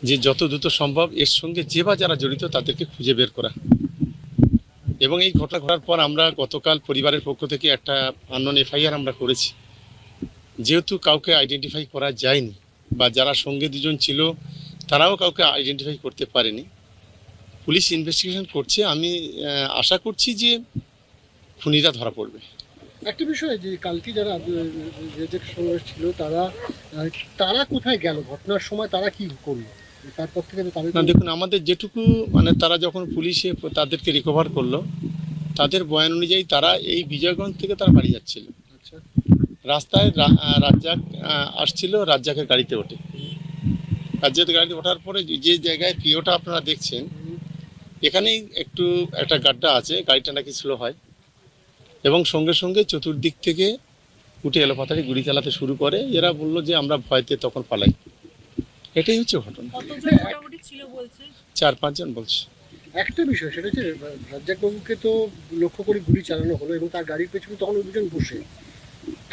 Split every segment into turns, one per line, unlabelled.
যে যত দ্রুত সম্ভব এর সঙ্গে যে বা যারা জড়িত তাদেরকে খুঁজে বের করা। এবং এই ঘটনা ঘটার পর আমরা গতকাল পরিবারের পক্ষ থেকে একটা আননোন এফআইআর আমরা করেছি। যেহেতু কাউকে আইডেন্টিফাই করা যায়নি বা যারা সঙ্গে দুজন ছিল তারাও কাউকে আইডেন্টিফাই করতে পারেনি, পুলিশ ইনভেস্টিগেশন করছে। আমি আশা করছি যে খুনিরা ধরা পড়বে।
একটা বিষয় যে কালকে যারা যে সঙ্গে ছিল তারা তারা কোথায় গেল ঘটনার সময়, তারা কি করলো, তারপর থেকে তো তাদের
না দেখুন, আমাদের যেটুকু তারা যখন পুলিশে তাদেরকে রিকভার করলো, তাদের বয়ান অনুযায়ী তারা এই বিজয়গঞ্জ থেকে তারা বাড়ি যাচ্ছিল।
আচ্ছা,
রাস্তায় রাজ্জাক আসছিল, রাজ্জাকের গাড়িতে ওঠে। রাজ্জাকের গাড়িতে ওঠার পরে যে জায়গায় পিওটা আপনারা দেখছেন, এখানেই একটু একটা গাড্ডা আছে, গাড়িটা নাকি স্লো হয় এবং সঙ্গে সঙ্গে চতুর্দিক থেকে উঠে এলোপাতাড়ি গুলি চালাতে শুরু করে। এরা বললো যে আমরা ভয়তে তখন পালাই। এটাই হচ্ছে ঘটনা।
কতজন মোটামুটি ছিল বলছে?
4-5 জন বলছে।
একটা বিষয় সেটা হচ্ছে রাজ্জাক বাবুকে তো লক্ষ্য করে গুলি চালানো হলো এবং তার গাড়ির পেছনে তখন দুজন বসে,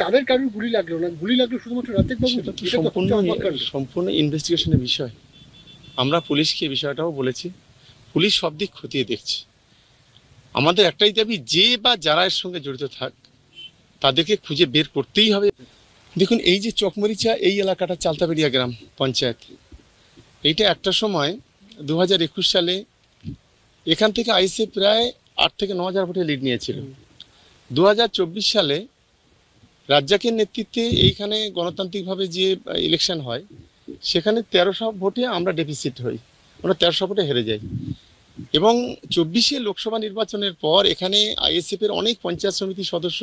তাদের কারোর গুলি লাগলো না, গুলি লাগলো শুধুমাত্র রাজ্জাক বাবু।
সেটা তো সম্পূর্ণ ইনভেস্টিগেশনের বিষয়। আমরা পুলিশকে এই বিষয়টাও বলেছি, পুলিশ সব দিক খতিয়ে দেখছে। আমাদের একটাই দাবি, যে বা যারা এর সঙ্গে জড়িত থাক তাদেরকে খুঁজে বের করতেই হবে। দেখুন, এই যে চকমরিচা এই এলাকাটা চালতাবেড়িয়া গ্রাম পঞ্চায়েত, এইটা একটা সময় 2021 সালে এখান থেকে আইসে প্রায় 8 থেকে 9 হাজার ভোটে লিড নিয়েছিল। 2024 সালে রাজ্জাকের নেতৃত্বে এইখানে গণতান্ত্রিকভাবে যে ইলেকশন হয়, সেখানে 1300 ভোটে আমরা ডেফিসিট হই, আমরা 1300 ভোটে হেরে যাই। এবং 24-এ লোকসভা নির্বাচনের পর এখানে আইএসএফের অনেক পঞ্চায়েত সমিতির সদস্য